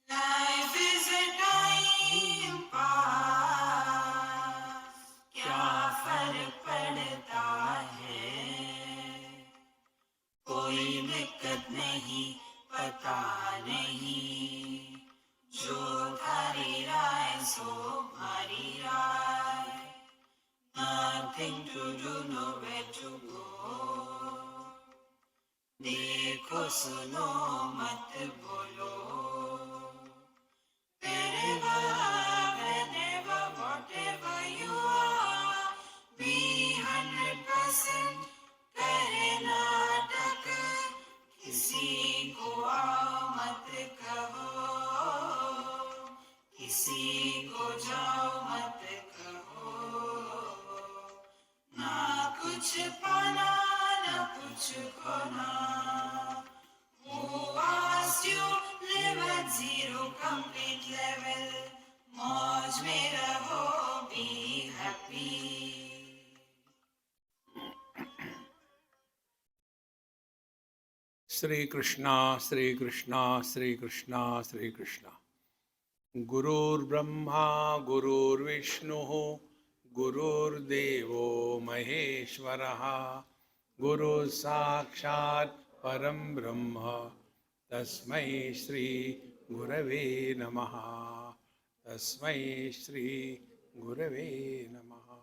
Life is a time pass, क्या फर्क पड़ता है, कोई दिक्कत नहीं, पता नहीं, जो थारी राय सो हमारी राय, nothing to do, nowhere to go, देखो सुनो मत बोलो, wherever, whatever you are, be 100% करे नाटक, किसी को आओ मत कहो, किसी को जाओ मत कहो, ना कुछ पाना ना कुछ खोना. Who asked you live at zero complete level? मौज में रहो, be happy. Sri Krishna, Sri Krishna, Sri Krishna, Sri Krishna. Gurur Brahma, Gurur Vishnu, Gurur Devo Maheshwaraha, Guru Sakshat Param Brahma, Tasmai Shri Gurave Namaha, Tasmai Shri Gurave Namaha.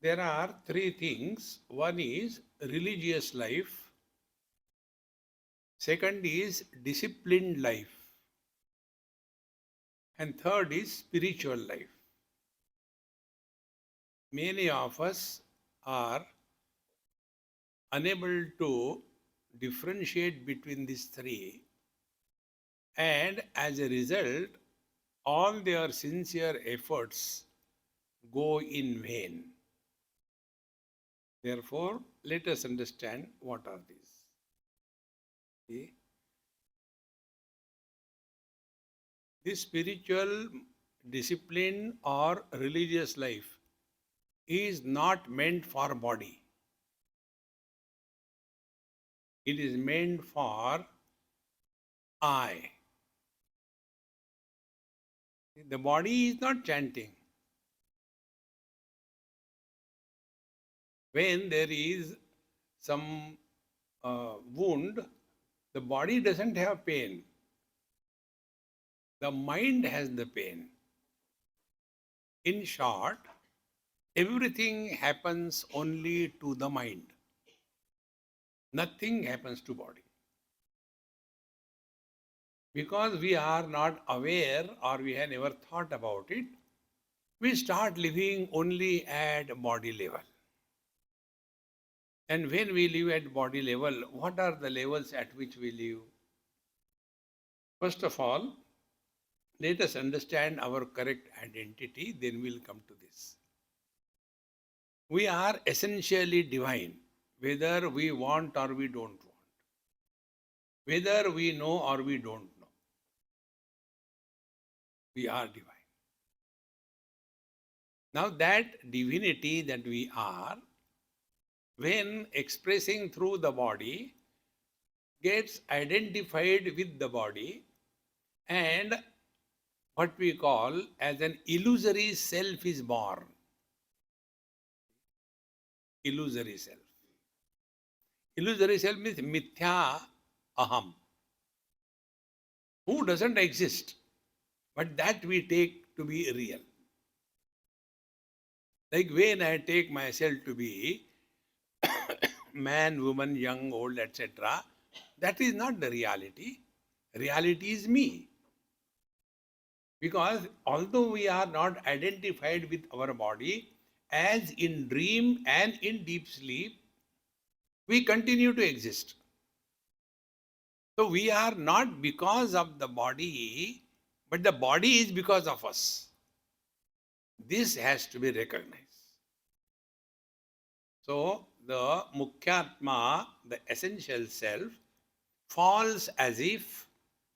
There are three things. One is religious life. Second is disciplined life. And third is spiritual life. Many of us are unable to differentiate between these three, and as a result, all their sincere efforts go in vain. Therefore, let us understand what are these. See? This spiritual discipline or religious life is not meant for body. It is meant for I. The body is not chanting. When there is some wound, the body doesn't have pain. The mind has the pain. In short, everything happens only to the mind. Nothing happens to body. Because we are not aware or we have never thought about it, we start living only at body level. And when we live at body level, what are the levels at which we live? First of all, let us understand our correct identity, then we'll come to this. We are essentially divine, whether we want or we don't want, whether we know or we don't know. We are divine. Now that divinity that we are, when expressing through the body, gets identified with the body, and what we call as an illusory self is born. Illusory self. Illusory self means mithya aham, who doesn't exist, but that we take to be real. Like when I take myself to be man, woman, young, old, etc., that is not the reality. Reality is me. Because although we are not identified with our body, as in dream and in deep sleep, we continue to exist. So we are not because of the body, but the body is because of us. This has to be recognized. So the Mukhyatma, the essential self, falls as if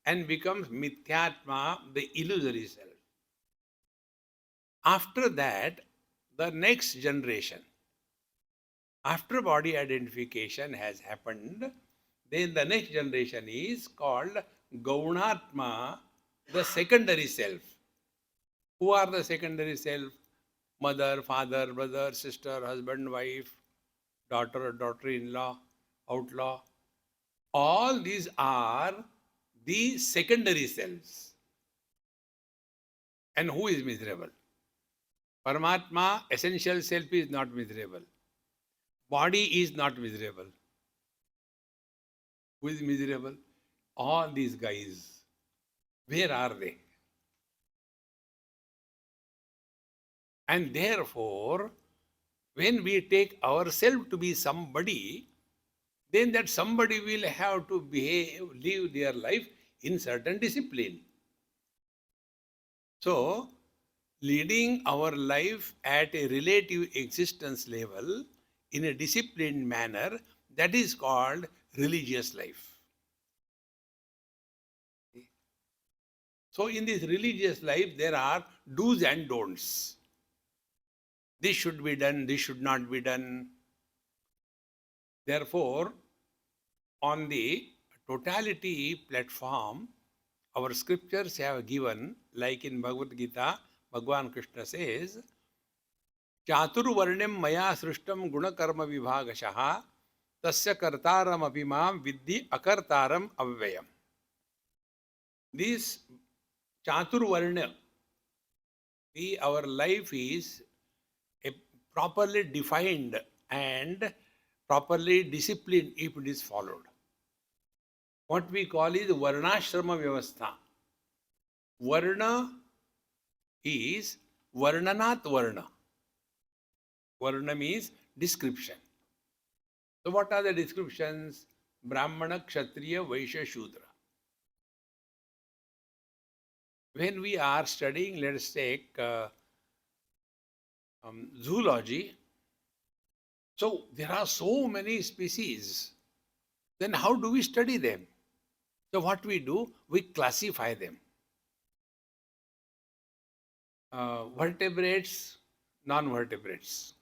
and becomes Mithyatma, the illusory self. After that, the next generation, after body identification has happened, Then the next generation is called Gaunatma, the secondary self. Who are the secondary self? Mother, father, brother, sister, husband, wife, daughter, daughter-in-law, outlaw. All these are the secondary selves. And who is miserable? Paramatma, essential self, is not miserable. Body is not miserable. Who is miserable? All these guys. Where are they? And therefore, when we take ourselves to be somebody, then that somebody will have to behave, live their life in certain discipline. So, leading our life at a relative existence level in a disciplined manner, that is called religious life. So, in this religious life, there are do's and don'ts. This should be done, this should not be done. Therefore, on the totality platform, our scriptures have given, like in Bhagavad Gita, Bhagavan Krishna says, Chaturvarnyam maya srishtam gunakarma vibhagashaha tasya kartaram abhimam viddhi akartaram avvayam. This Chaturvarnya, our life is a properly defined and properly disciplined if it is followed. What we call is Varnashrama Vyavastha. Varna is Varnanat Varna. Varna means description. So what are the descriptions? Brahmana, Kshatriya, Vaishya, Shudra. When we are studying, let us take zoology. So there are so many species. Then how do we study them? So what we do, we classify them. Vertebrates, non-vertebrates.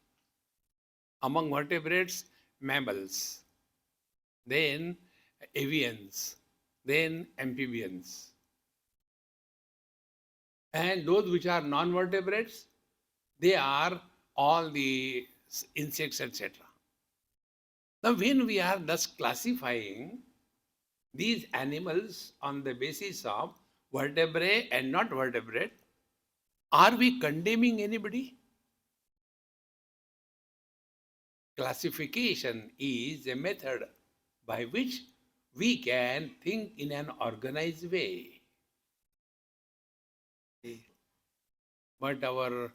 Among vertebrates, mammals, then avians, then amphibians. And those which are non-vertebrates, they are all the insects, etc. Now, when we are thus classifying these animals on the basis of vertebrate and not vertebrate, are we condemning anybody? Classification is a method by which we can think in an organized way. But our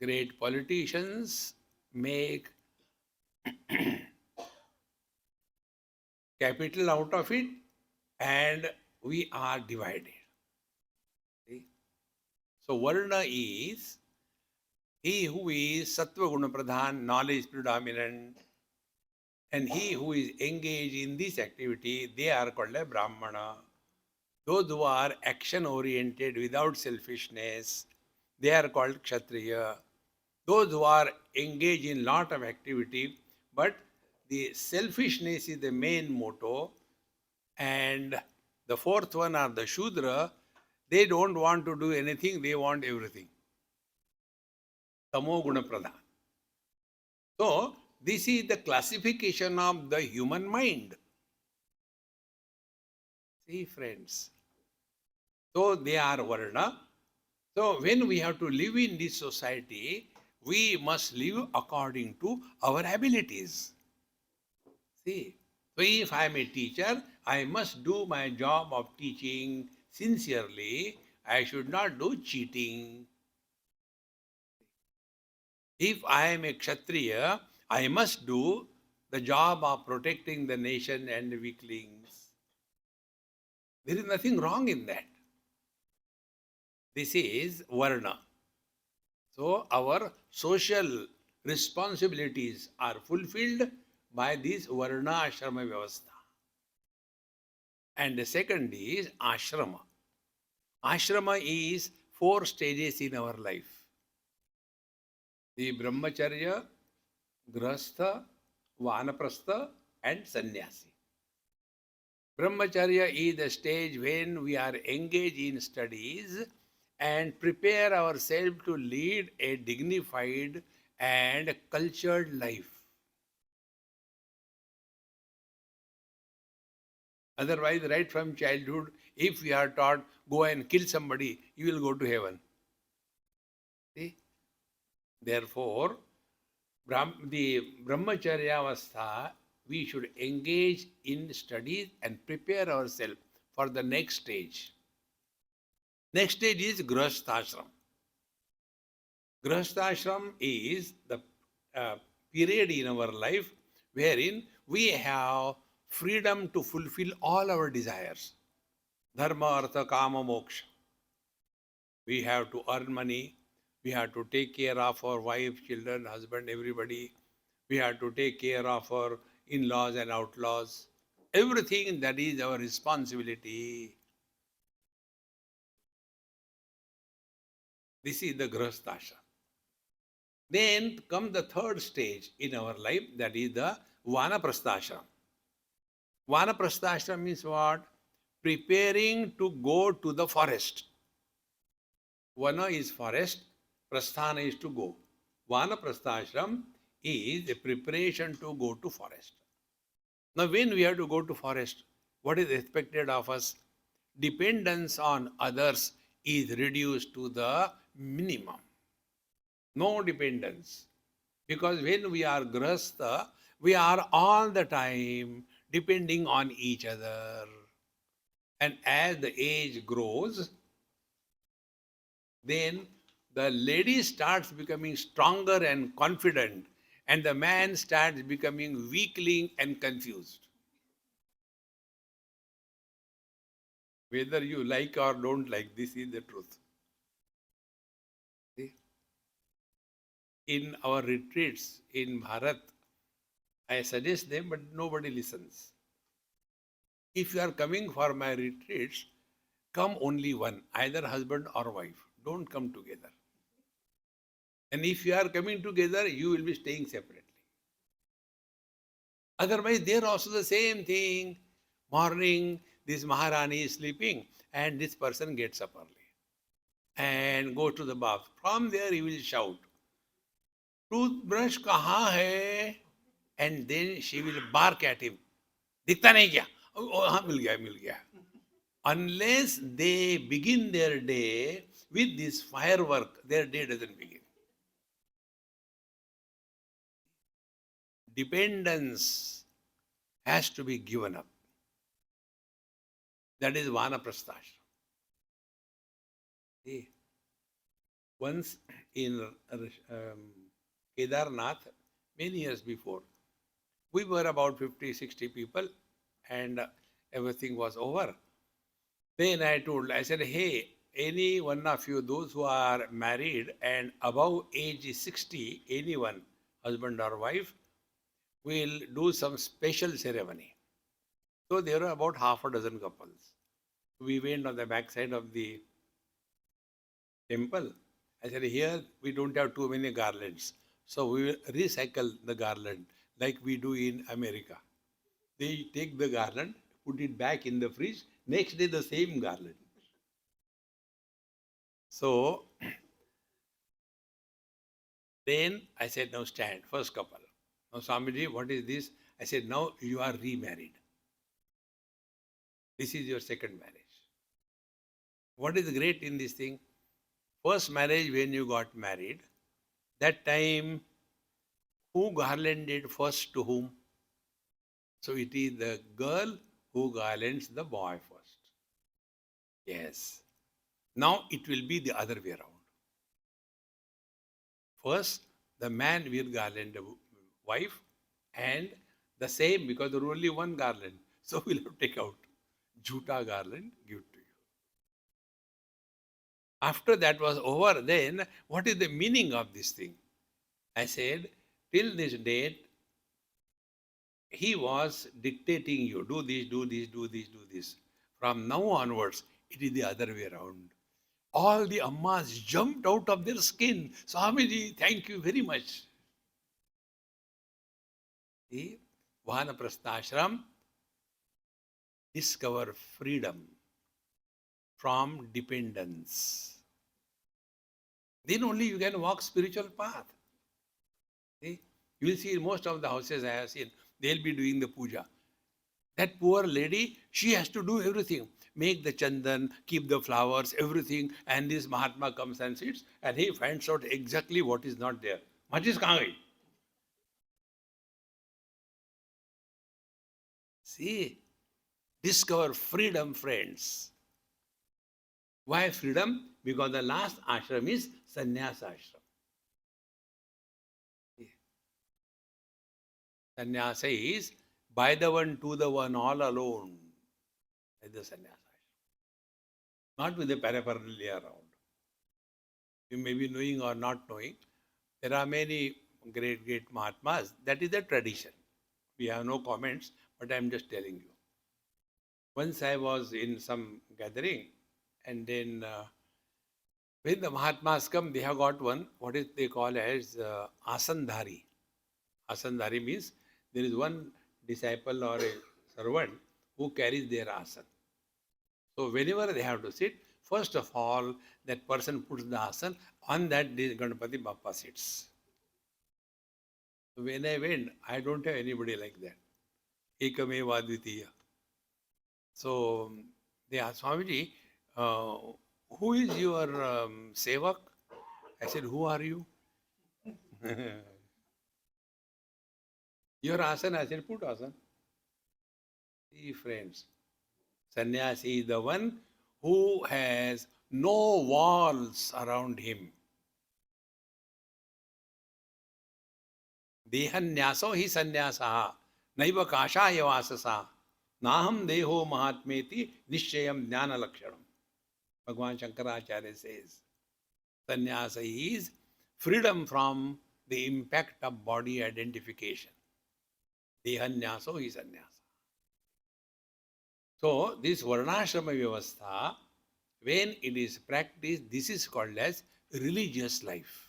great politicians make capital out of it, and we are divided. So Varna is he who is Sattva Guna Pradhan, knowledge predominant, and he who is engaged in this activity, they are called a Brahmana. Those who are action oriented without selfishness, they are called Kshatriya. Those who are engaged in lot of activity, but the selfishness is the main motto, and the fourth one are the Shudra. They don't want to do anything, they want everything. Tamo Guna Pradhan. So, this is the classification of the human mind. See, friends. So, they are Varna. So, when we have to live in this society, we must live according to our abilities. See, so if I am a teacher, I must do my job of teaching sincerely. I should not do cheating. If I am a Kshatriya, I must do the job of protecting the nation and the weaklings. There is nothing wrong in that. This is Varna. So our social responsibilities are fulfilled by this Varna Ashrama Vyavastha. And the second is Ashrama. Ashrama is 4 stages in our life. The Brahmacharya, Grahastha, Vanaprastha and Sannyasi. Brahmacharya is the stage when we are engaged in studies and prepare ourselves to lead a dignified and cultured life. Otherwise, right from childhood, if we are taught, go and kill somebody, you will go to heaven. See? Therefore, the Brahmacharya Avastha, we should engage in studies and prepare ourselves for the next stage. Next stage is Grihasthashram. Grihasthashram is the period in our life wherein we have freedom to fulfill all our desires. Dharma, Artha, Kama, Moksha. We have to earn money. We have to take care of our wife, children, husband, everybody. We have to take care of our in-laws and outlaws. Everything that is our responsibility. This is the Grihasthashram. Then comes the third stage in our life, that is the Vanaprasthashram. Vanaprasthashram means what? Preparing to go to the forest. Vana is forest, prasthana is to go. Vanaprasthashram is a preparation to go to forest. Now, when we have to go to forest, what is expected of us? Dependence on others is reduced to the minimum. No dependence. Because when we are grahastha, we are all the time depending on each other. And as the age grows, then the lady starts becoming stronger and confident, and the man starts becoming weakling and confused. Whether you like or don't like, this is the truth. See? In our retreats in Bharat, I suggest them, but nobody listens. If you are coming for my retreats, come only one, either husband or wife. Don't come together. And if you are coming together, you will be staying separately. Otherwise, they are also the same thing. Morning, this Maharani is sleeping, and this person gets up early and goes to the bath. From there, he will shout, "Toothbrush kahan hai?" And then she will bark at him. "Dikhta nahi kya?" "Oh, haan, mil gaya, mil gaya." Unless they begin their day with this firework, their day doesn't begin. Dependence has to be given up. That is Vanaprasthashram. See, once in Kedarnath, many years before, we were about 50, 60 people, and everything was over. Then I said, hey, any one of you, those who are married and above age 60, anyone, husband or wife, will do some special ceremony. So there were about half a dozen couples. We went on the backside of the temple. I said, here we don't have too many garlands. So we will recycle the garland like we do in America. They take the garland, put it back in the fridge, next day the same garland. So then I said, now stand, first couple. Now Swamiji, what is this? I said, now you are remarried. This is your second marriage. What is great in this thing? First marriage, when you got married, that time, who garlanded first to whom? So it is the girl who garlands the boy first. Yes. Now it will be the other way around. First, the man will garland the wife, and the same, because there is only one garland. So we'll have to take out jhuta garland, give to you. After that was over, then what is the meaning of this thing? I said, till this date, he was dictating you, do this, do this, do this, do this. From now onwards, it is the other way around. All the ammas jumped out of their skin. Swamiji, thank you very much. The Vanaprasthashram, discover freedom from dependence. Then only you can walk spiritual path. See? You will see most of the houses I have seen, they'll be doing the puja. That poor lady, she has to do everything. Make the chandan, keep the flowers, everything. And this Mahatma comes and sits and he finds out exactly what is not there. Majis kahan gayi? See, discover freedom, friends. Why freedom? Because the last ashram is sannyas ashram. Sannyasa is by the one, to the one, all alone. That's the sannyasa ashram. Not with the paraphernalia around. You may be knowing or not knowing. There are many great Mahatmas. That is the tradition. We have no comments, but I am just telling you. Once I was in some gathering, and then when the Mahatmas come, they have got one, what is they call as asandhari. Asandhari means there is one disciple or a servant who carries their asan. So whenever they have to sit, first of all, that person puts the asan, on that day Ganpati Bappa sits. So when I went, I don't have anybody like that. Ekameva Dvitiya. So they asked, Swamiji, who is your sevak? I said, who are you? Your asana, I said, put asana. See, friends, sannyasi is the one who has no walls around him. Dehanyaso hi sannyasa, naiva kashaya vasasa, naham deho mahatmeti nishchayam jnana lakshanam. Bhagavan Shankaracharya says, sannyasa is freedom from the impact of body identification. Dehanyaso hi sannyasa. So, this Varnashrama Vyavastha, when it is practiced, this is called as religious life.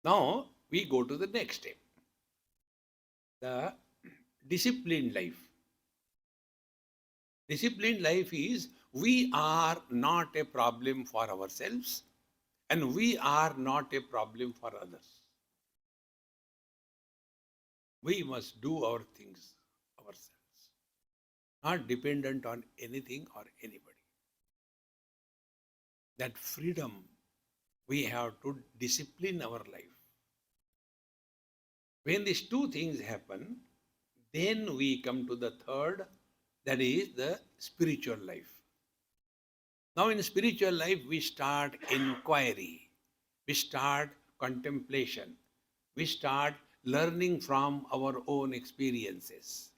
Now, we go to the next step. The disciplined life. Disciplined life is we are not a problem for ourselves and we are not a problem for others. We must do our things ourselves, not dependent on anything or anybody. That freedom, we have to discipline our life. When these two things happen, then we come to the third, that is the spiritual life. Now in spiritual life, we start inquiry, we start contemplation, we start learning from our own experiences.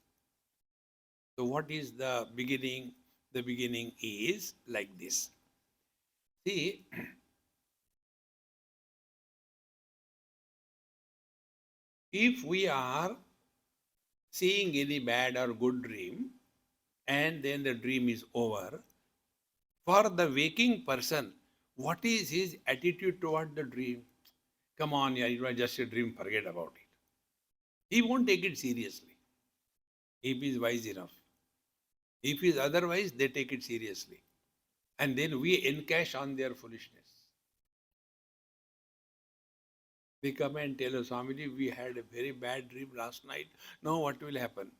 So what is the beginning? The beginning is like this. See, if we are seeing any bad or good dream, and then the dream is over, for the waking person, what is his attitude toward the dream? Come on, yeah, it was just a dream, forget about it. He won't take it seriously, if he is wise enough. If he is otherwise, they take it seriously. And then we encash on their foolishness. They come and tell us, Swamiji, we had a very bad dream last night. Now what will happen?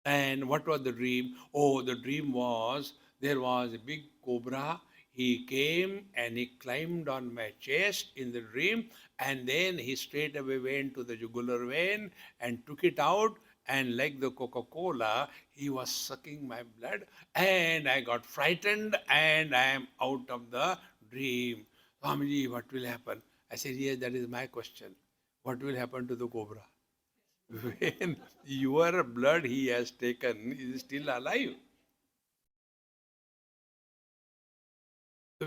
And what was the dream? Oh, the dream was, there was a big cobra. He came and he climbed on my chest in the dream, and then he straight away went to the jugular vein and took it out, and like the Coca-Cola, he was sucking my blood, and I got frightened and I am out of the dream. Swamiji, what will happen? I said, yes, that is my question. What will happen to the cobra? When your blood he has taken is still alive.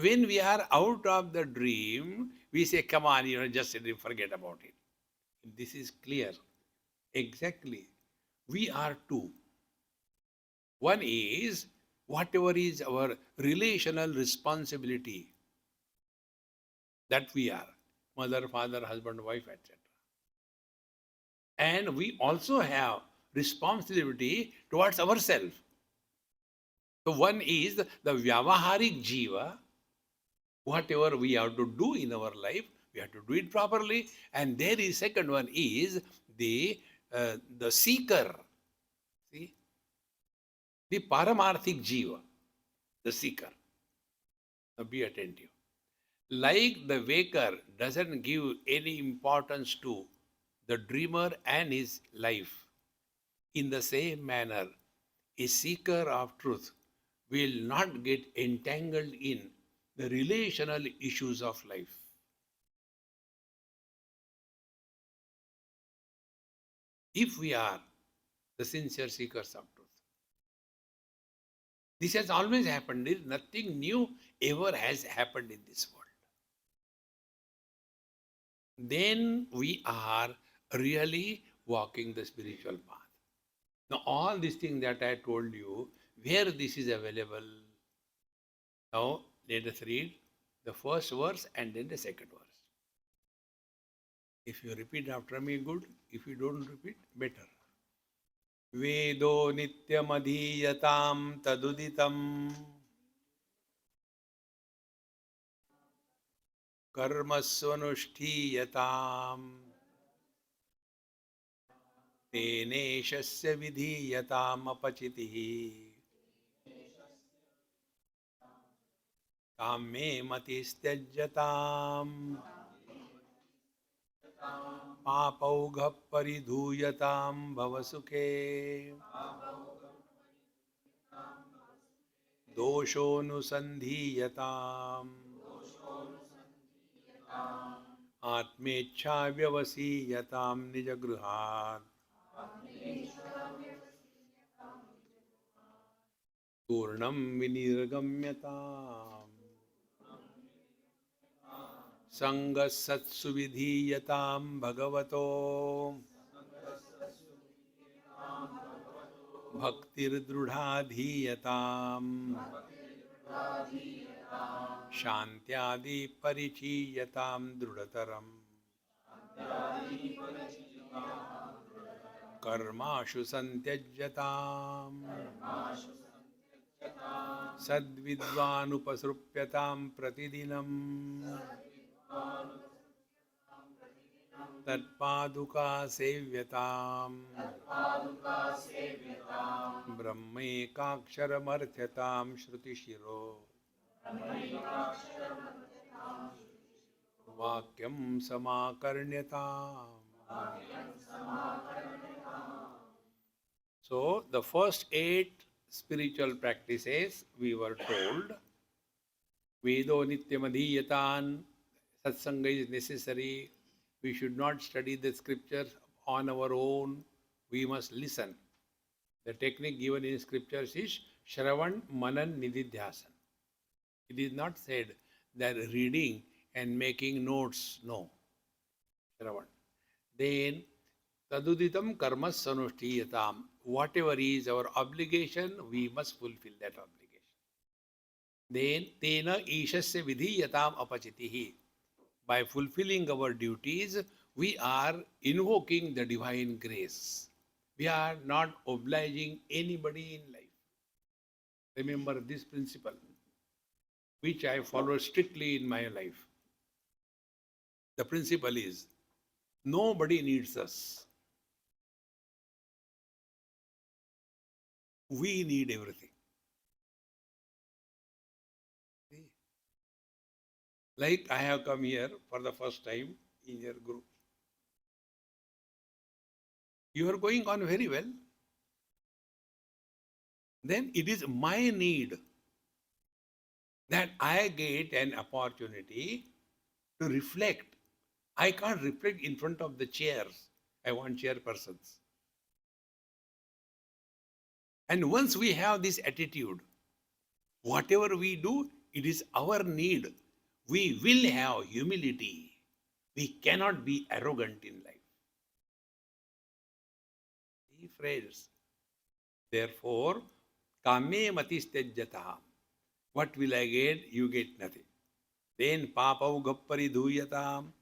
When we are out of the dream, we say, come on, just a dream, forget about it. This is clear. Exactly. We are two. One is whatever is our relational responsibility, that we are. Mother, father, husband, wife, etc. And we also have responsibility towards ourselves. So one is the Vyavaharik Jiva, whatever we have to do in our life, we have to do it properly. And there is second one is the seeker. See, the Paramarthik Jiva, the seeker. Now be attentive. Like the waker doesn't give any importance to the dreamer and his life, in the same manner, a seeker of truth will not get entangled in the relational issues of life. If we are the sincere seekers of truth, this has always happened. Nothing new ever has happened in this world. Then we are really walking the spiritual path. Now, all these things that I told you, where this is available, now let us read the first verse and then the second verse. If you repeat after me, good. If you don't repeat, better. Vedo nityamadhiyatam taduditam karmasvanushtiyatam teneshasya vidhiyatam apachitihi kamme matistyajatam पापौघ परिधूयतां भवसुखे दोषोऽनुसन्धीयताम् आत्मेच्छा व्यवसीयतां निजगृहात् पूर्णं विनिर्गम्यताम् सङ्गसत्सु विधीयतां भगवतो भक्तिर्दृढाधीयताम् शान्त्यादि परिचीयतां दृढतरम् कर्माशु सन्त्यज्यताम् सद्विद्वानुपसृप्यतां प्रतिदिनम् तत्पादुका सेव्यताम् ब्रह्मैकाक्षरमर्थ्यतां श्रुतिशिरो वाक्यं समाकर्ण्यताम्. So the first 8 spiritual practices we were told. Vedo nityamadhiyatan, satsanga is necessary. We should not study the scriptures on our own. We must listen. The technique given in scriptures is Shravan, Manan, Nididhyasan. It is not said that reading and making notes. No. Shravan. Then, taduditam karmas sanushtiyatam. Whatever is our obligation, we must fulfill that obligation. Then, tena ishasya vidhiyatam apachitihi. By fulfilling our duties, we are invoking the divine grace. We are not obliging anybody in life. Remember this principle, which I follow strictly in my life. The principle is, nobody needs us. We need everything. See? Like I have come here for the first time in your group. You are going on very well. Then it is my need that I get an opportunity to reflect. I can't reflect in front of the chairs. I want chairpersons. And once we have this attitude, whatever we do, it is our need. We will have humility. We cannot be arrogant in life. See, friends. Therefore, kame matistejjataha. What will I get? You get nothing. Then papau gappari dhuyatam.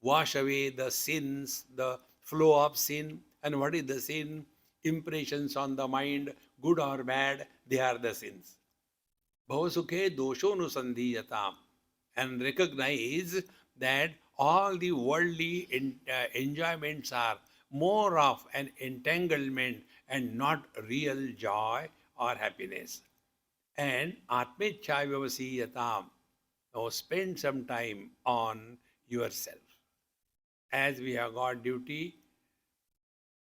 Wash away the sins, the flow of sin. And what is the sin? Impressions on the mind, good or bad, they are the sins. Bhavasukhe doshonusandiyatam. And recognize that all the worldly enjoyments are more of an entanglement and not real joy or happiness. And atmecha vyavasiyatam. Now spend some time on yourself. As we have got duty,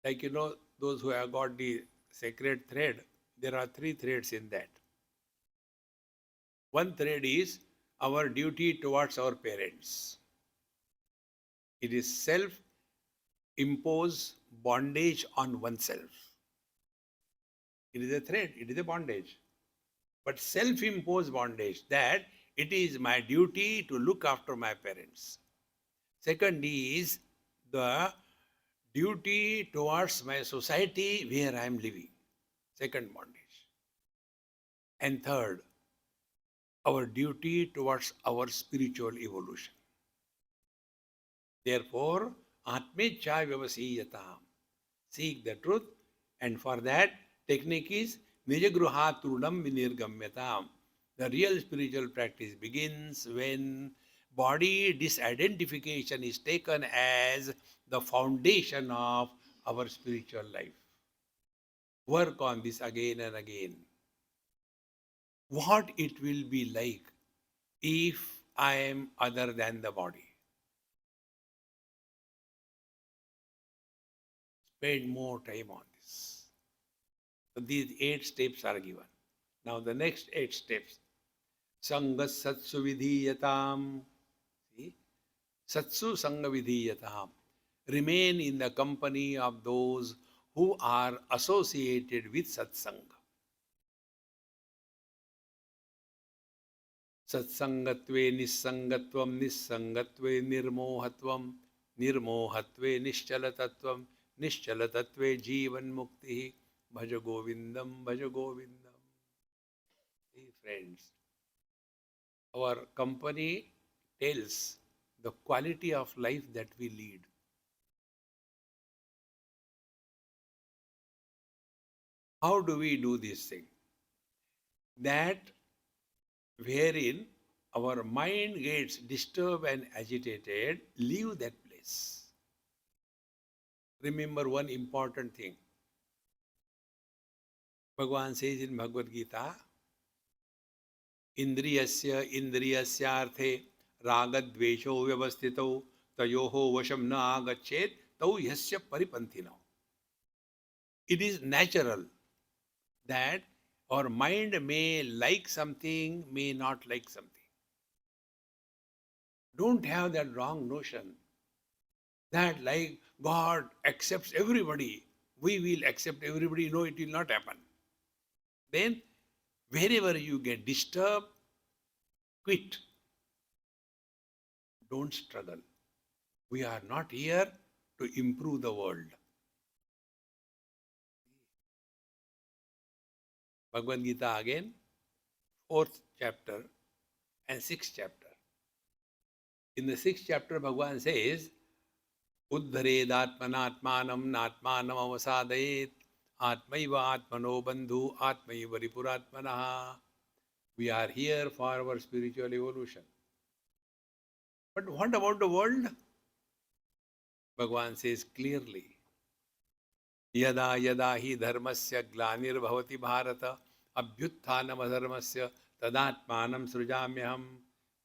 like those who have got the sacred thread, there are three threads in that. One thread is our duty towards our parents. It is self imposed bondage on oneself. It is a thread, it is a bondage. But self imposed bondage, that it is my duty to look after my parents. Second is the duty towards my society where I am living. Second bondage. And third, our duty towards our spiritual evolution. Therefore, Atmecha Vyavasiyatam. Seek the truth, and for that, technique is Nijagruha Trunam Vinirgamyatam. The real spiritual practice begins when body disidentification is taken as the foundation of our spiritual life. Work on this again and again. What it will be like if I am other than the body. Spend more time on this. So these 8 steps are given. Now the next 8 steps. Sangas satsu vidhiyatam. See? Satsu sanga vidhiyatam. Remain in the company of those who are associated with satsanga. Satsangatve nissangatvam, nissangatve nirmohatvam, nirmohatve nischalatatvam, nischalatatve jivan mukti, bhaja govindam, bhaja govindam. See, friends, our company tells the quality of life that we lead. How do we do this thing? That wherein our mind gets disturbed and agitated, leave that place. Remember one important thing. Bhagavan says in Bhagavad Gita, Indriyasya indriyasyarthe ragadvesho vyavastito tayoho vasham na agachet tau yasya paripanthino. It is natural that our mind may like something, may not like something. Don't have that wrong notion that like God accepts everybody, we will accept everybody. No, it will not happen. Then wherever you get disturbed, quit. Don't struggle. We are not here to improve the world. Bhagavad Gita again, 4th chapter and 6th chapter. In the 6th chapter, Bhagavan says, Uddhared atmanatmanam natmanam avasadayet atmaiva atmano bandhu atmaiva ripuratmanaha. We are here for our spiritual evolution. But what about the world? Bhagavan says clearly, Yada yada hi dharmasya glanir bharata abhyutthanam adharmasya tadatmanam srujamyaham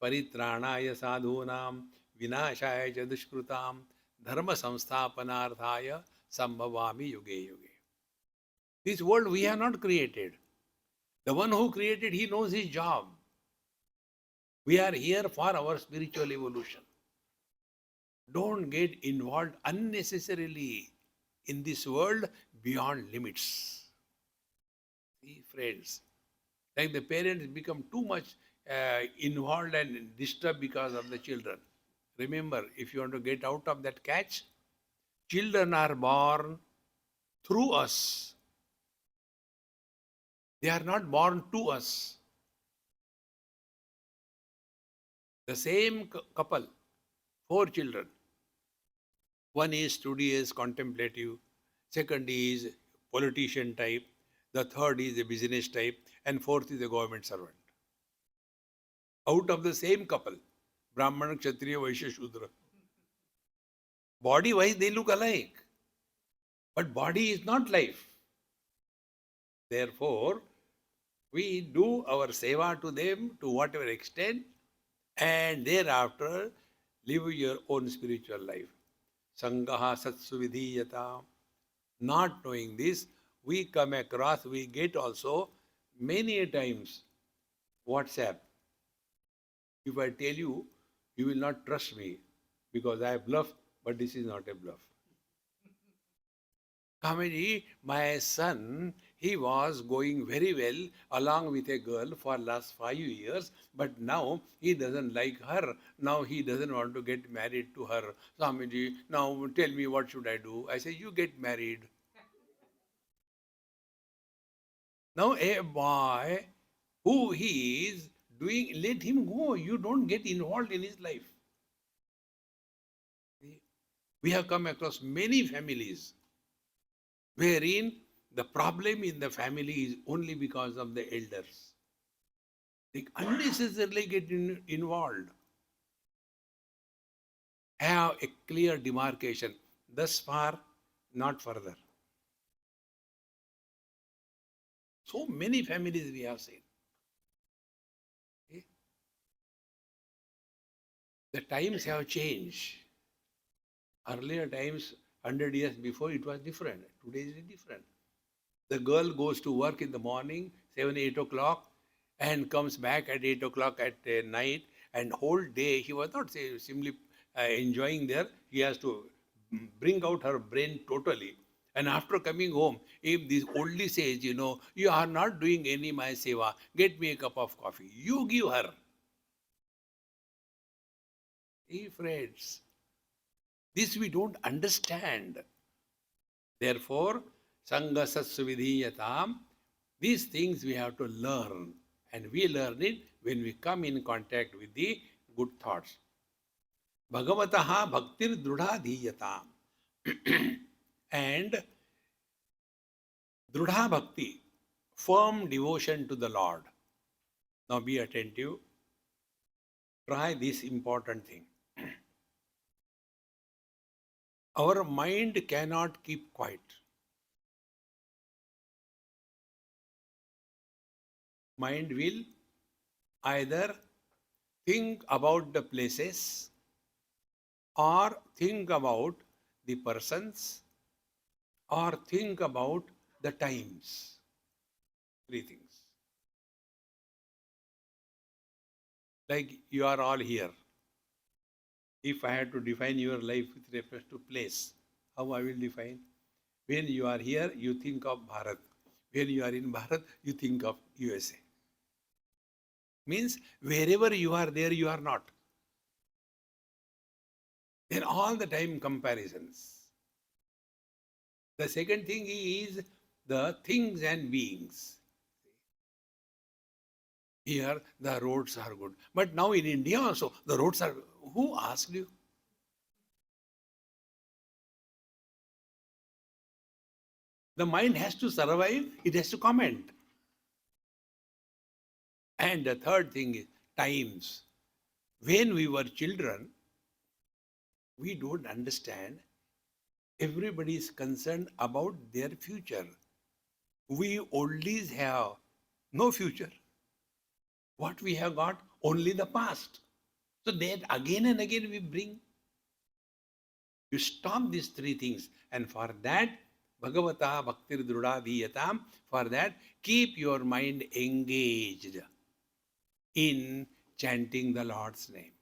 paritranaya sadhunam vinashaya cha dushkrutam dharma samsthapanarthaya sambhavami yuge yuge. This world we have not created. The one who created, he knows his job. We are here for our spiritual evolution. Don't get involved unnecessarily in this world beyond limits. See, friends, like the parents become too much involved and disturbed because of the children. Remember, if you want to get out of that catch, children are born through us. They are not born to us. The same couple, 4 children. One is studious, contemplative. Second is politician type. The third is a business type. And fourth is a government servant. Out of the same couple, Brahmana, Kshatriya, Vaishya, Shudra. Body wise, they look alike. But body is not life. Therefore, we do our seva to them to whatever extent, and thereafter live your own spiritual life. Sangaha satsu vidhiyata. Not knowing this, we come across, we get also many times WhatsApp. If I tell you, you will not trust me because I bluff, but this is not a bluff. Swamiji, my son, he was going very well along with a girl for last 5 years, but now he doesn't like her. Now he doesn't want to get married to her. Swamiji, now tell me what should I do? I say, you get married. Now a boy who he is doing, let him go. You don't get involved in his life. We have come across many families wherein the problem in the family is only because of the elders. They unnecessarily get involved. Have a clear demarcation. Thus far, not further. So many families we have seen. Okay? The times have changed. Earlier times, 100 years before, it was different. Today is different. The girl goes to work in the morning, 7, 8 o'clock, and comes back at 8 o'clock at night, and whole day he was not simply enjoying there. He has to bring out her brain totally. And after coming home, if this oldie says, you are not doing any my seva, get me a cup of coffee. You give her. Hey friends, this we don't understand. Therefore, Sangha Satsu Vidhiyatam, these things we have to learn. And we learn it when we come in contact with the good thoughts. Bhagavataha Bhaktir Drudha Dhiyatam. And Drudha Bhakti, firm devotion to the Lord. Now be attentive. Try this important thing. Our mind cannot keep quiet. Mind will either think about the places or think about the persons or think about the times. Three things. Like you are all here. If I had to define your life with reference to place, how I will define? When you are here, you think of Bharat. When you are in Bharat, you think of USA. Means wherever you are there, you are not. Then all the time comparisons. The second thing is the things and beings. Here the roads are good. But now in India also, the roads are, who asked you? The mind has to survive, it has to comment. And the third thing is times. When we were children, we don't understand. Everybody is concerned about their future. We oldies have no future. What we have got? Only the past. So that again and again we bring. You stop these three things. And for that, Bhagavata Bhaktir Drudha Dhiyatam, for that, keep your mind engaged in chanting the Lord's name.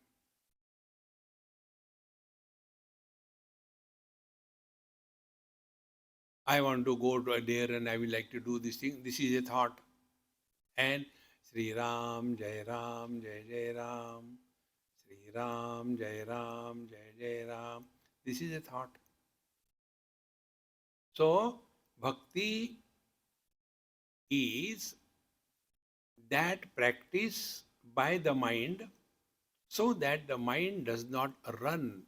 I want to go to there and I will like to do this thing. This is a thought. And Sri Ram, Jai Ram, Jai Jai Ram. Sri Ram, Jai Ram, Jai Jai Ram. This is a thought. So, bhakti is that practice by the mind so that the mind does not run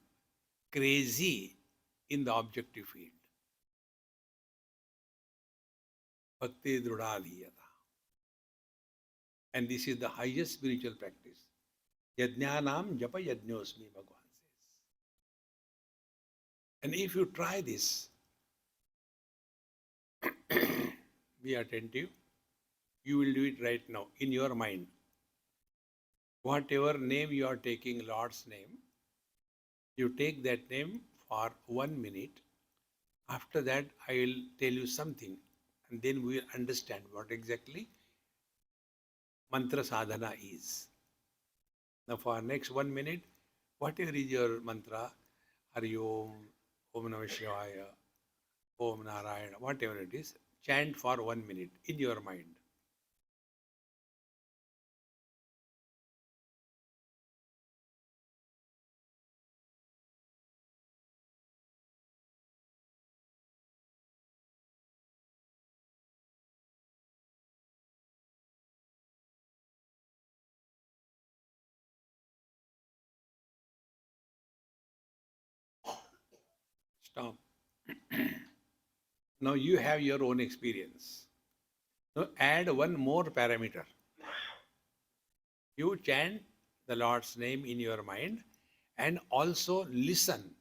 crazy in the objective field. Bhakti drudadhiyata. And this is the highest spiritual practice. Yajnanam japa yajñosmi, Bhagavan says. And if you try this, be attentive, you will do it right now in your mind. Whatever name you are taking, Lord's name, you take that name for 1 minute. After that, I will tell you something, and then we will understand what exactly mantra sadhana is. Now, for next 1 minute, whatever is your mantra, Hari Om, Om Namah Shivaya, Om Narayana, whatever it is, chant for 1 minute in your mind. Stop. Now you have your own experience. Now add one more parameter. You chant the Lord's name in your mind and also listen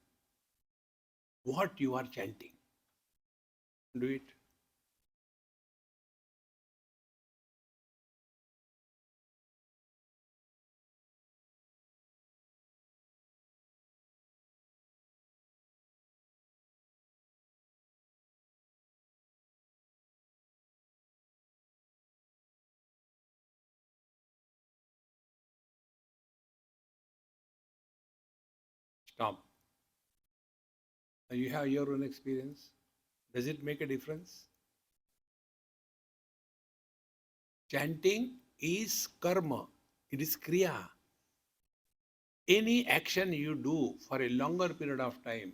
what you are chanting. Do it. Stop. Now you have your own experience. Does it make a difference? Chanting is karma. It is kriya. Any action you do for a longer period of time,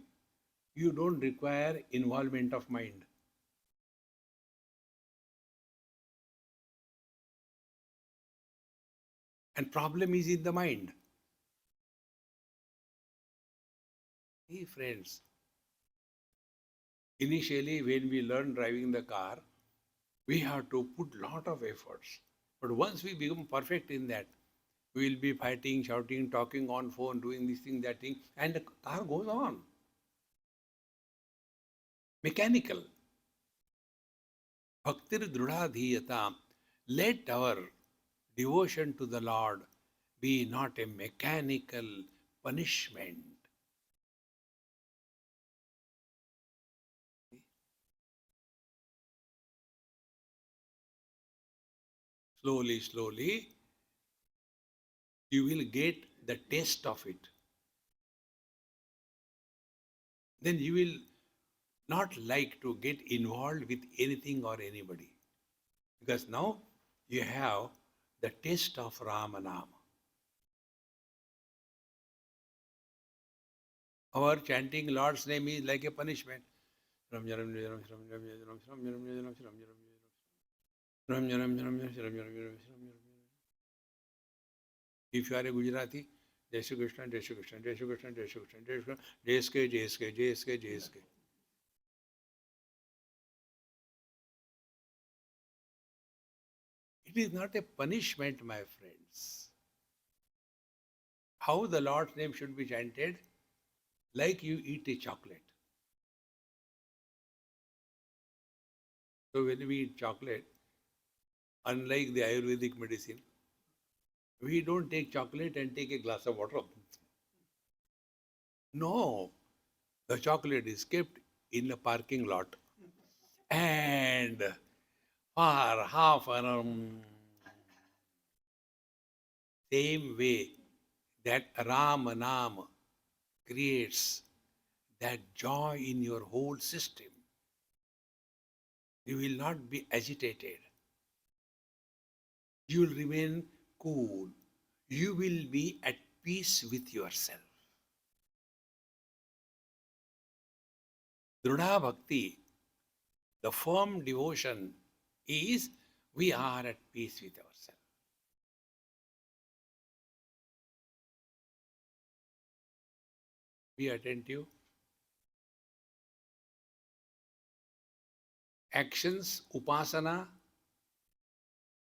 you don't require involvement of mind. And problem is in the mind. Hey friends, initially when we learn driving the car, we have to put lot of efforts. But once we become perfect in that, we will be fighting, shouting, talking on phone, doing this thing, that thing, and the car goes on. Mechanical. Bhaktir drudadhiyata. Let our devotion to the Lord be not a mechanical punishment. Slowly, slowly, you will get the taste of it. Then you will not like to get involved with anything or anybody. Because now you have the taste of Ramanama. Our chanting Lord's name is like a punishment. If you are a Gujarati, Jai Shri Krishna, Jai Shri Krishna, Jai Shri Krishna, Jai Shri Krishna, Jai Shri Krishna, Jai Ske, Jai Ske, Jai Ske, Jai Ske. It is not a punishment, my friends. How the Lord's name should be chanted? Like you eat a chocolate. So when we eat chocolate, unlike the Ayurvedic medicine, we don't take chocolate and take a glass of water. No, the chocolate is kept in a parking lot. And for half an hour, same way that Ram Nam creates that joy in your whole system. You will not be agitated. You will remain cool. You will be at peace with yourself. Drudha Bhakti, the firm devotion, is we are at peace with ourselves. Be attentive. actions, upasana,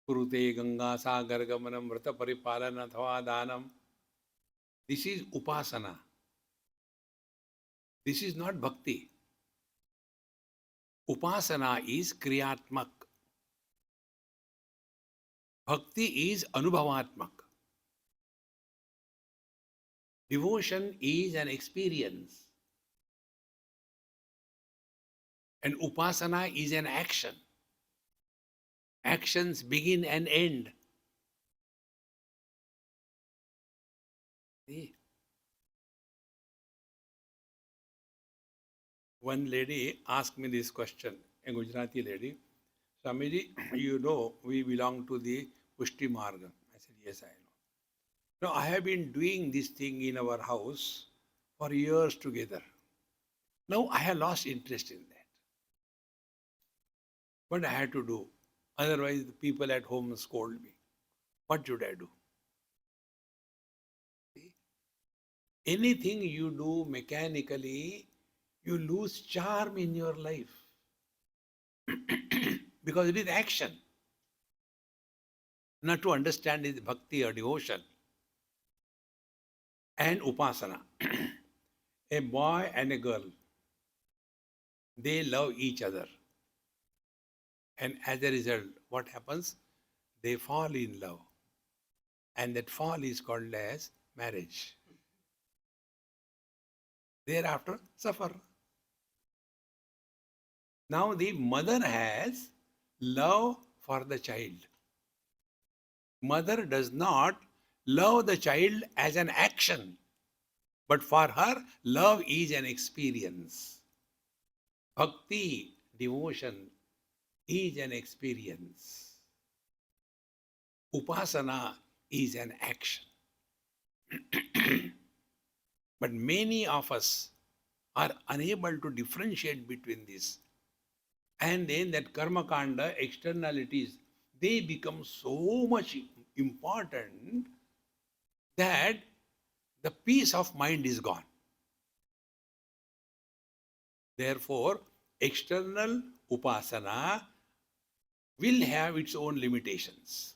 kurute ganga sagar gamanam vrata paripalana athava danam. This is upasana. This is not bhakti. Upasana is kriyatmak. Bhakti is anubhavatmak. Devotion is an experience. And upasana is an action. Actions begin and end. See? One lady asked me this question, a Gujarati lady. Swamiji, you know we belong to the Pushti Marga. I said, yes, I know. Now, I have been doing this thing in our house for years together. Now, I have lost interest in that. What I had to do? Otherwise, the people at home scold me. What should I do? See? Anything you do mechanically, you lose charm in your life. Because it is action. Not to understand is bhakti or devotion. And upasana. A boy and a girl, they love each other. And as a result, what happens? They fall in love. And that fall is called as marriage. Thereafter, suffer. Now the mother has love for the child. Mother does not love the child as an action, but for her, love is an experience. Bhakti, devotion, is an experience. Upasana is an action. But many of us are unable to differentiate between this. And then that karma kanda, externalities, they become so much important that the peace of mind is gone. Therefore, external upasana will have its own limitations.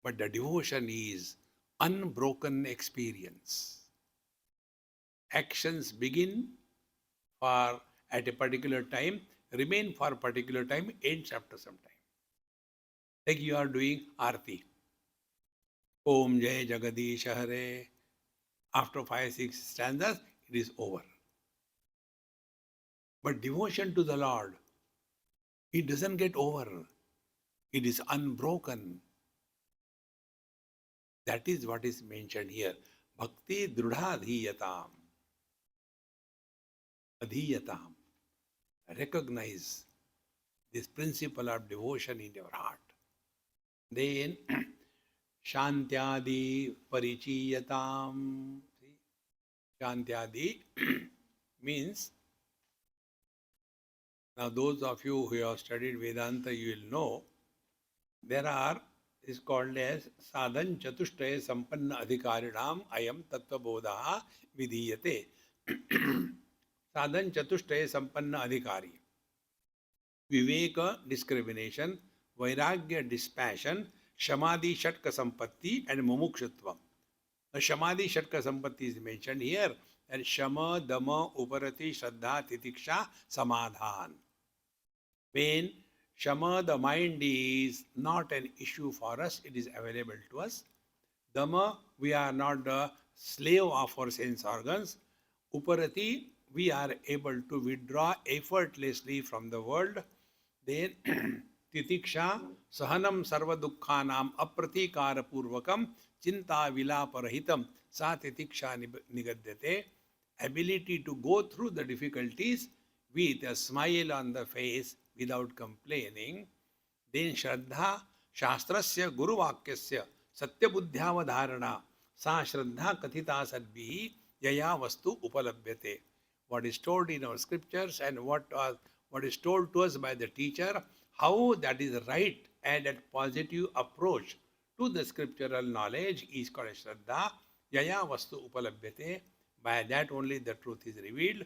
But the devotion is unbroken experience. Actions begin for at a particular time, remain for a particular time, ends after some time. Like you are doing Aarti. Om Jai Jagadish Hare. After 5-6 stanzas, it is over. But devotion to the Lord, it doesn't get over. It is unbroken. That is what is mentioned here. Bhakti drudha adhiyatam. Adhiyatam. Recognize this principle of devotion in your heart. Then, Shantyadi parichiyatam. Shantyadi means, now those of you who have studied Vedanta, you will know, there are, is called as Sadhan Chatushtaya Sampanna Adhikarinam Ayam Tattva Bodha Vidhiyate. Sadhan Chatushtaya Sampanna Adhikari. Viveka, discrimination, Vairagya, dispassion, Shamadhi, Shatka Sampatti, and Mumukshutvam. The Shamadhi, Shatka Sampatti is mentioned here, and Shama, Dama, Uparati, Shraddha, Titiksha, Samadhan. When Shama, the mind is not an issue for us, it is available to us. Dama, we are not the slave of our sense organs. Uparati, we are able to withdraw effortlessly from the world. Then Titiksha, Sahanam Sarva Dukkhanam Apratikara Purvakam Chinta Vilaparahitam Sa Titiksha Nigadyate. Ability to go through the difficulties with a smile on the face without complaining. Then Shraddha, Shastrasya Guru Vakyasya Satya Buddhyavadharana Sa Shraddha Kathita Sadbhi Yaya Vastu Upalabhyate. What is told in our scriptures and what is told to us by the teacher, how that is right and that positive approach to the scriptural knowledge is called Shraddha. Yaya Vastu Upalabhyate. By that only the truth is revealed.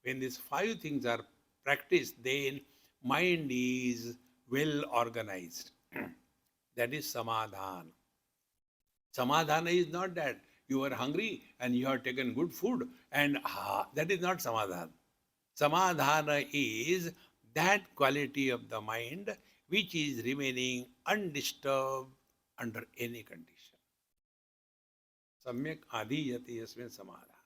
When these 5 things are practiced, then mind is well organized. That is samadhan. Samadhana is not that you are hungry and you have taken good food and that is not samadhana. Samadhana is that quality of the mind which is remaining undisturbed under any condition. Samyak adhiyati yasmin samadhana.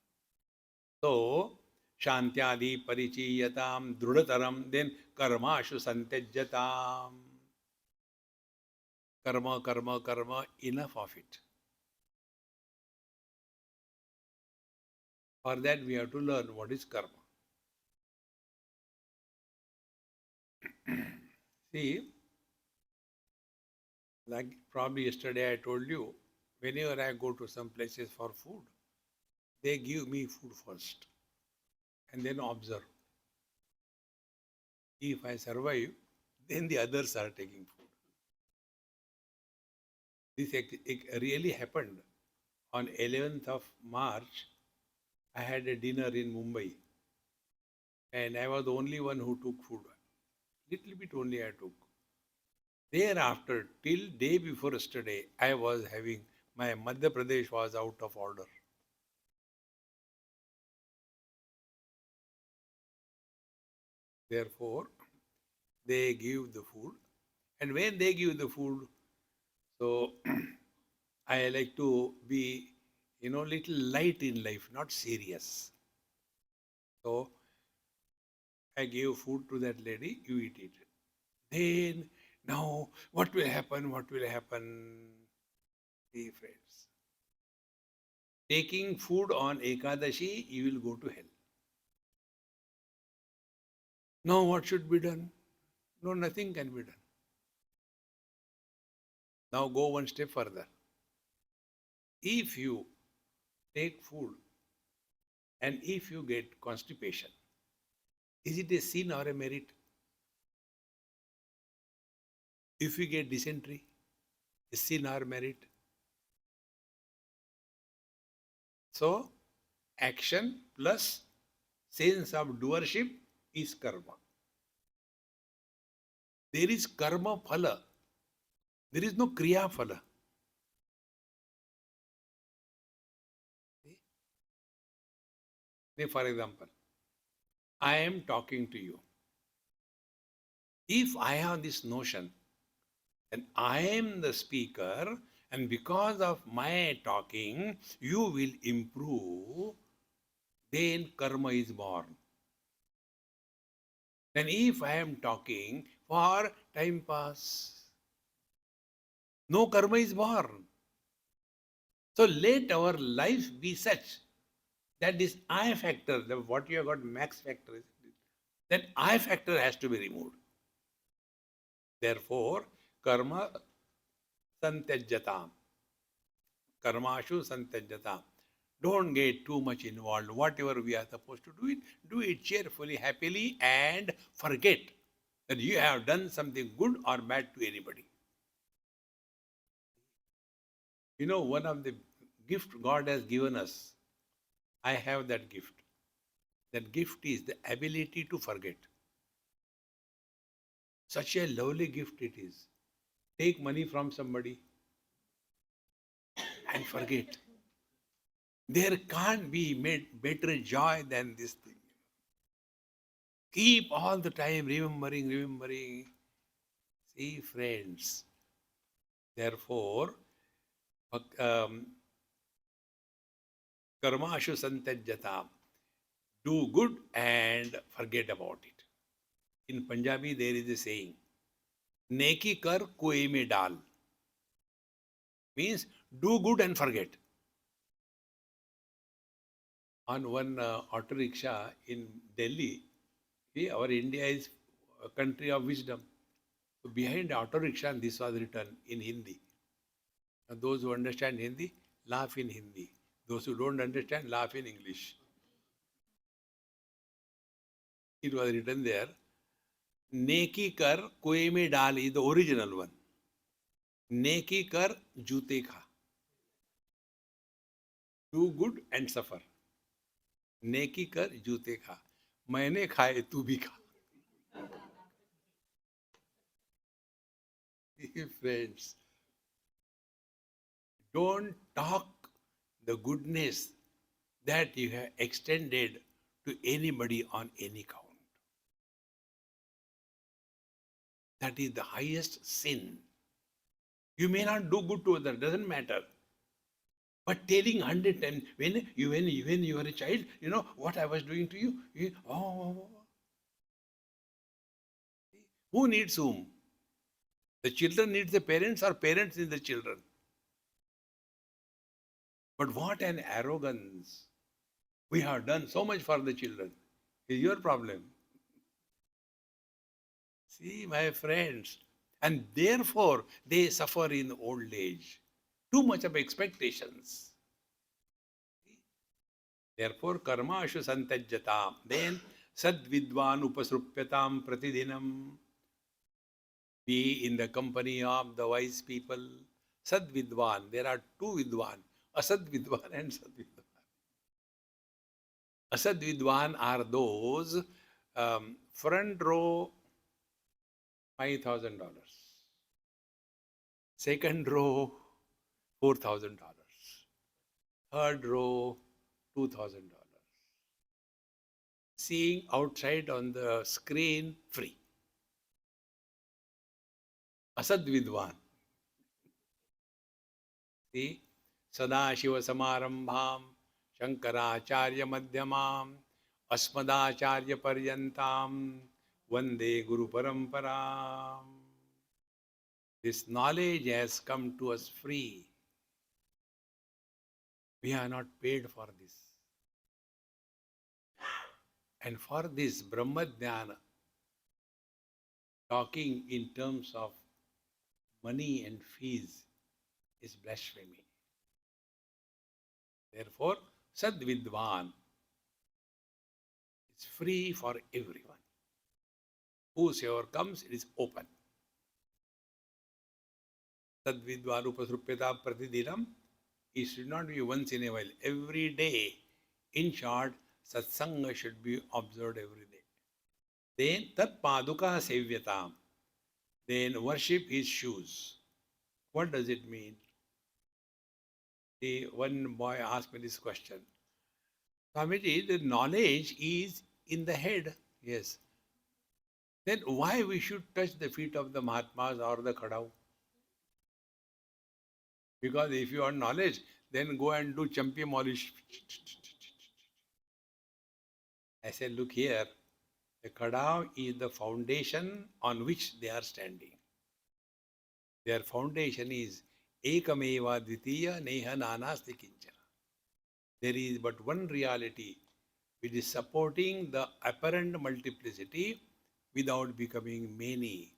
So, shantyadi parichiyatam drudataram, then karmashu santejyatam. Karma, karma, karma, enough of it. For that, we have to learn what is karma. See, like probably yesterday I told you, whenever I go to some places for food, they give me food first and then observe. If I survive, then the others are taking food. This really happened on 11th of March. I had a dinner in Mumbai and I was the only one who took food. Little bit only I took. Thereafter, till day before yesterday, I was having, my Madhya Pradesh was out of order. Therefore, they give the food. And when they give the food, so I like to be, little light in life, not serious. So I gave food to that lady, you eat it. Then, now, what will happen? What will happen? See, friends. Taking food on Ekadashi, you will go to hell. Now, what should be done? No, nothing can be done. Now, go one step further. If you take food and if you get constipation, is it a sin or a merit? If you get dysentery, a sin or merit? So, action plus sense of doership is karma. There is karma phala. There is no kriya phala. For example, I am talking to you. If I have this notion, then I am the speaker, and because of my talking, you will improve, then karma is born. Then if I am talking for time pass, no karma is born. So let our life be such that this I factor, what you have got max factor, that I factor has to be removed. Therefore, karma santyajyatam. Karmashu santyajyatam. Don't get too much involved. Whatever we are supposed to do it cheerfully, happily, and forget that you have done something good or bad to anybody. One of the gift God has given us, I have that gift. That gift is the ability to forget. Such a lovely gift it is. Take money from somebody and forget. There can't be better joy than this thing. Keep all the time remembering. See, friends. Therefore, karmashu santajyatam. Do good and forget about it. In Punjabi, there is a saying, neki kar koi mein dal. Means, do good and forget. On one auto rickshaw in Delhi, our India is a country of wisdom. So behind the auto rickshaw, this was written in Hindi. Now, those who understand Hindi, laugh in Hindi. Those who don't understand, laugh in English. It was written there, Neki kar koi mein dal is the original one. Neki kar jute kha. Do good and suffer. Neki kar jute kha. मैंने खाए तू भी खा. Friends, don't talk the goodness that you have extended to anybody on any count. That is the highest sin. You may not do good to others, doesn't matter. But telling 100 times, when you were a child, you know what I was doing to you? Who needs whom? The children need the parents or parents need the children? But what an arrogance. We have done so much for the children. Is your problem. See, my friends, and therefore they suffer in old age. Too much of expectations. Therefore, karma ashu santajjatam. Then, sad vidvan upasrupyatam pratidinam. Be in the company of the wise people. Sad vidvan. There are two vidvan. Asad vidvan and sad vidvan. Asad vidvan are those front row $5,000. Second row, $4,000. Third row, $2,000. Seeing outside on the screen, free. Asad Vidwan. See, Sadashiva Samarambham, Shankaracharya Madhyamam, Asmadacharya Paryantam, Vande Guru Paramparam. This knowledge has come to us free. We are not paid for this. And for this Brahma Dhyana, talking in terms of money and fees is blasphemy. Therefore, Sad Vidvan is free for everyone. Whosoever comes, it is open. Sad Vidvan Upasrupyata Pratidinam. It should not be once in a while. Every day, in short, Satsanga should be observed every day. Then, Tat Paduka Sevyatam. Then worship his shoes. What does it mean? One boy asked me this question. Swamiji, the knowledge is in the head. Yes. Then why we should touch the feet of the Mahatmas or the Khadau? Because if you want knowledge, then go and do champi molish. I said, look here, the Khadau is the foundation on which they are standing. Their foundation is Ekameva Dvitiya Neha Nanasti Kinchana. There is but one reality which is supporting the apparent multiplicity without becoming many.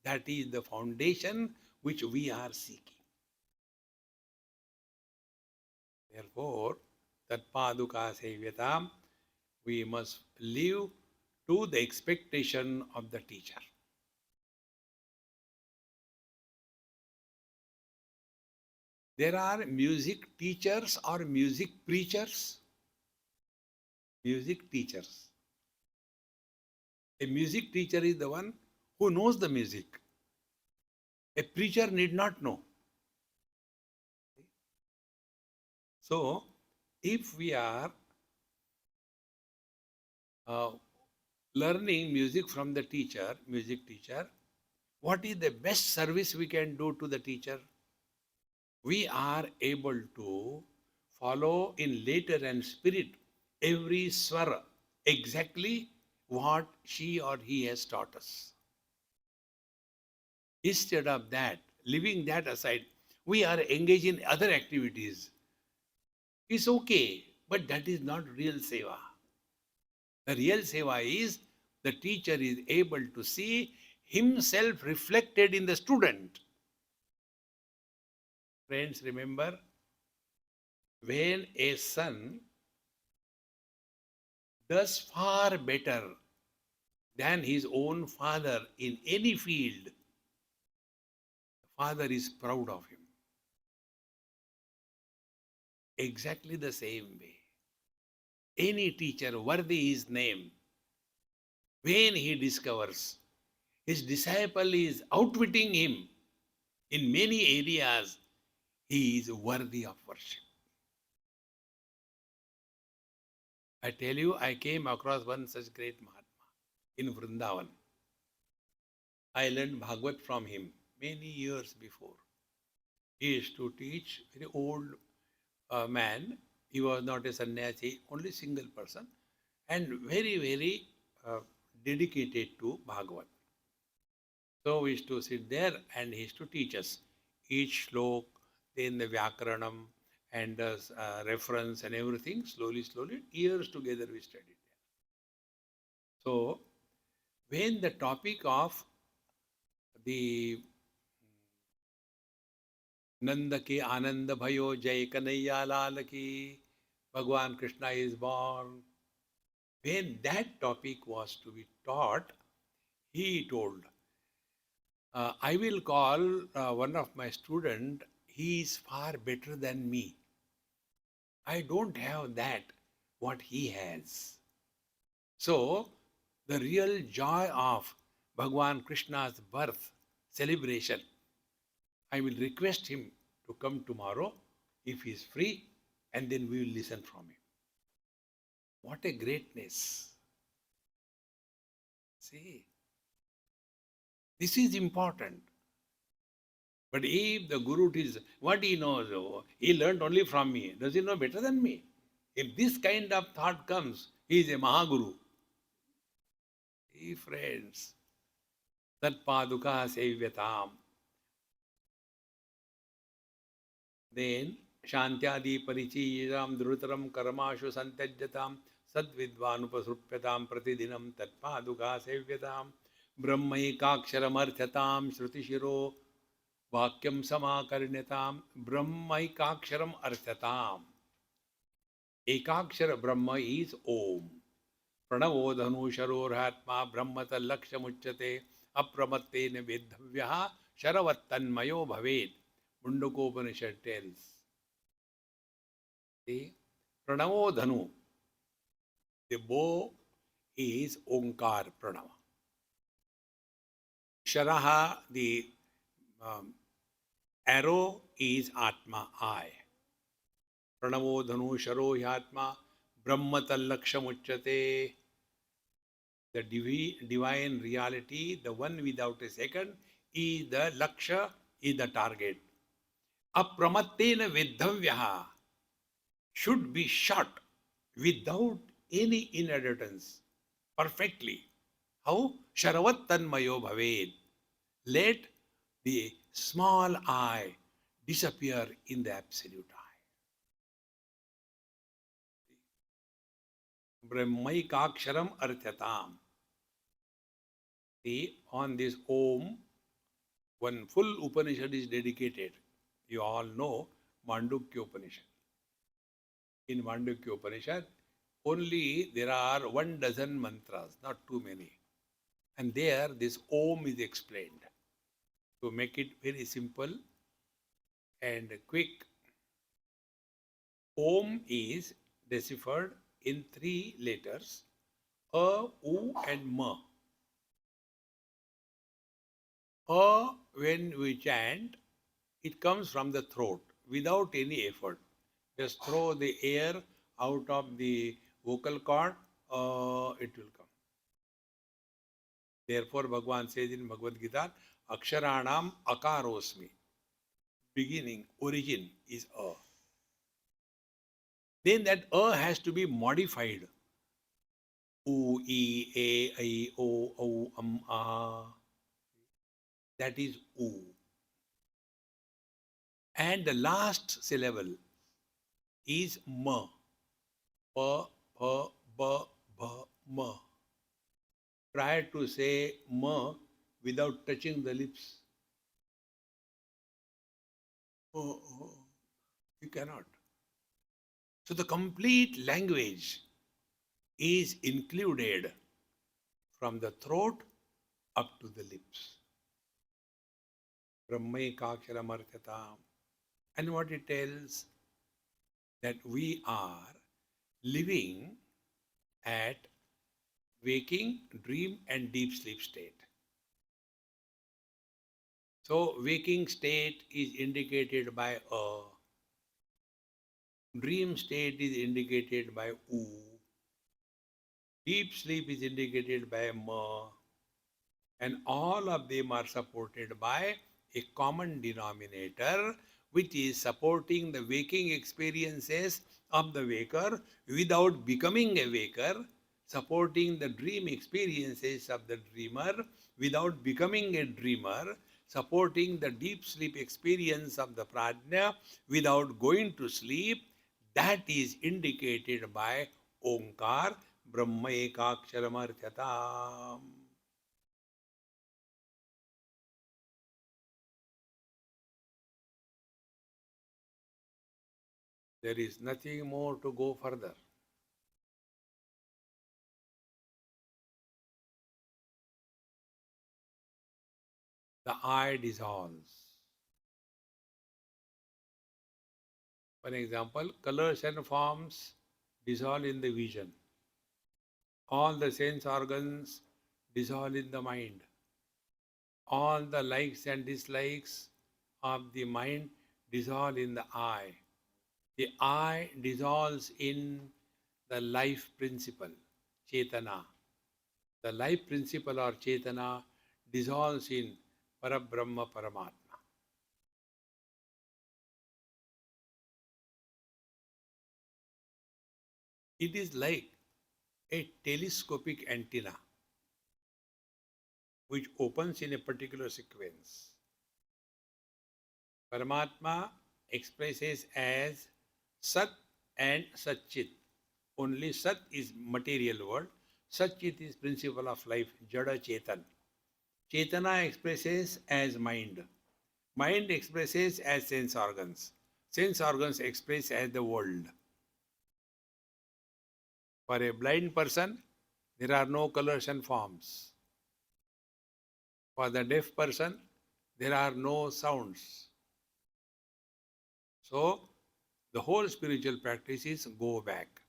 That is the foundation which we are seeking. Therefore, Tatpaduka Sevyatam, we must live to the expectation of the teacher. There are music teachers or music preachers. Music teachers. A music teacher is the one who knows the music. A preacher need not know. So, if we are learning music from the teacher, music teacher, what is the best service we can do to the teacher? We are able to follow in letter and spirit every swara, exactly what she or he has taught us. Instead of that, leaving that aside, we are engaged in other activities. It's okay, but that is not real seva. The real seva is the teacher is able to see himself reflected in the student. Friends, remember, when a son does far better than his own father in any field, the father is proud of him. Exactly the same way. Any teacher worthy his name, when he discovers his disciple is outwitting him, In many areas, he is worthy of worship. I tell you, I came across one such great Mahatma in Vrindavan. I learned Bhagavad from him many years before. He used to teach, very old man. He was not a sannyasi, only single person, and very, very dedicated to Bhagavad. So we used to sit there and he used to teach us each shlok, then the Vyakaranam and the reference and everything, slowly, slowly, years together we studied there. So when the topic of the Nanda ki Ananda Bhayo Jai Kanaiya Lal ki, Bhagwan Krishna is born. When that topic was to be taught, he told, I will call one of my student, he is far better than me. I don't have that, what he has. So, the real joy of Bhagwan Krishna's birth celebration, I will request him to come tomorrow if he is free, and then we will listen from him. What a greatness! See, this is important. But if the Guru is what he knows, he learned only from me. Does he know better than me? If this kind of thought comes, he is a Mahaguru. Hey friends, Tat Paduka Sevyatam. Then Shantyadi Parichiyam Drutaram Karamashu Santajyatam Sadvidvanupasrupyatam Pratidinam Tat Paduka Sevyatam Brahmaikaksharam Shruti Vakyam Samakarnyatam Brahmaikaksharam Arthatam. Ekakshara Brahma is Om. Pranavo Dhanu Sharorhatma Brahmata Lakshamuchyate Apramattena Vedhavyaha Sharavattanmayo Bhaved. Mundakopanishad tells. See, Pranavo Dhanu. The bow is Omkar Pranava. Sharaha, the arrow is Atma, I. Pranavo Dhanu Sharo Yatma Brahmatallakshamuchyate. The divine reality, the one without a second, is the laksha, is the target. Apramattena Vedhavyaha should be shot without any inadvertence, perfectly. How? Sharavattanmayo bhaved. Let the small I disappear in the absolute I. Brahmaikaksharam arthatam. See, on this Om, one full Upanishad is dedicated. You all know Mandukya Upanishad. In Mandukya Upanishad, only there are 12 mantras, not too many. And there this Om is explained. To make it very simple and quick, Om is deciphered in 3 letters, A, U and Ma. A, when we chant, it comes from the throat without any effort. Just throw the air out of the vocal cord, it will come. Therefore, Bhagavan says in Bhagavad Gita, Aksharanam akarosmi. Beginning, origin is A. Then that A has to be modified. U, E, A, I, O, A. That is U. And the last syllable is Ma. Pa, Pa, Ba, Ba, Ma. Try to say Ma without touching the lips. You cannot. So the complete language is included from the throat up to the lips. Brahmaikaksharam. And what it tells, that we are living at waking, dream and deep sleep state. So waking state is indicated by a, dream state is indicated by u, deep sleep is indicated by ma, and all of them are supported by a common denominator, which is supporting the waking experiences of the waker without becoming a waker, supporting the dream experiences of the dreamer without becoming a dreamer, supporting the deep sleep experience of the prajna without going to sleep. That is indicated by Omkar Brahma Ekaksharam. There is nothing more to go further. The I dissolves. For example, colors and forms dissolve in the vision. All the sense organs dissolve in the mind. All the likes and dislikes of the mind dissolve in the I. The I dissolves in the life principle, Chetana. The life principle or Chetana dissolves in Parabrahma Paramatma. It is like a telescopic antenna which opens in a particular sequence. Paramatma expresses as Sat and Satchit. Only Sat is material world. Satchit is principle of life, Jada Chetan. Chetana expresses as mind. Mind expresses as sense organs. Sense organs express as the world. For a blind person, there are no colors and forms. For the deaf person, there are no sounds. So, the whole spiritual practice is go back.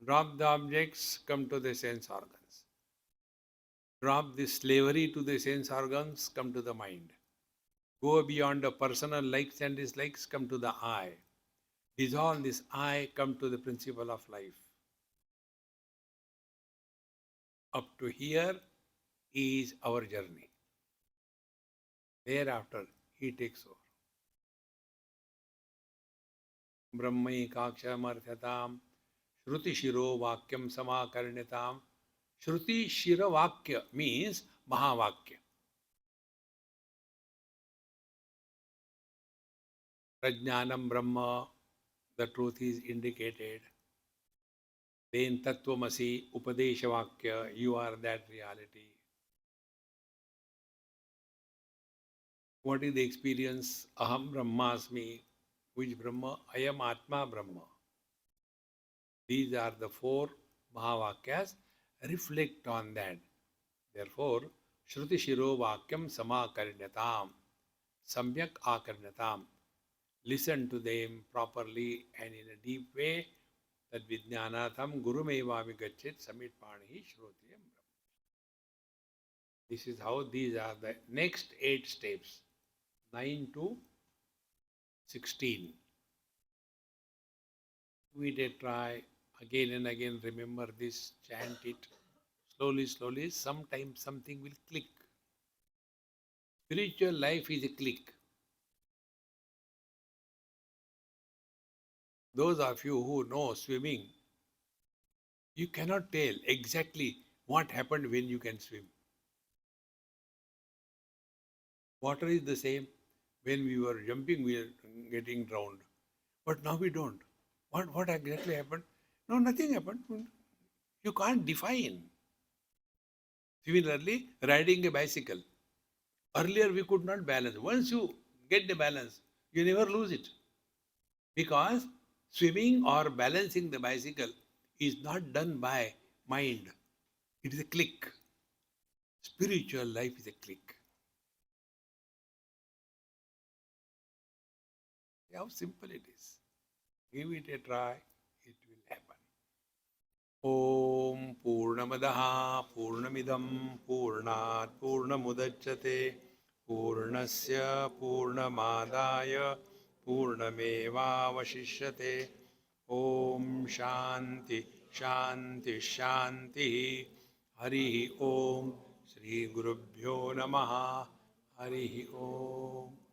Drop the objects, come to the sense organs. Drop the slavery to the sense organs, come to the mind. Go beyond the personal likes and dislikes, come to the I. Dissolve this I, come to the principle of life. Up to here is our journey. Thereafter, he takes over. Brahmaikakshamarthatam Shruti Shiro Vakyam Samakarnyatam. Shruti Shira Vakya means Mahavakya. Prajnanam Brahma, the truth is indicated. Then Tattvamasi, Upadesha Vakya, you are that reality. What is the experience? Aham Brahmasmi. Which Brahma? I am Atma Brahma. These are the four Mahavakyas. Reflect on that. Therefore, Shruti Shiro Vakyam Samakarnyatam. Samyak Akarnyatam. Listen to them properly and in a deep way. That Vijnanatham Gurumevami Gacchit Samit Panihi Shrotiyam Brahma. This is how these are the next 8 steps. 9 to 16. Give it a try. Again and again remember this, chant it. Slowly, slowly, sometimes something will click. Spiritual life is a click. Those of you who know swimming, you cannot tell exactly what happened when you can swim. Water is the same. When we were jumping, we were getting drowned. But now we don't. What exactly happened? No, nothing happened. You can't define. Similarly, riding a bicycle. Earlier we could not balance. Once you get the balance, you never lose it. Because swimming or balancing the bicycle is not done by mind. It is a click. Spiritual life is a click. See how simple it is. Give it a try, it will happen. Om Purnamadaha Purnamidam Purnat Purnamudachyate पूर्णस्य पूर्णमादाय पूर्णमेवावशिष्यते। ॐ शान्ति शान्ति शान्तिः। हरिः ॐ। श्री गुरुभ्यो नमः। हरिः ॐ।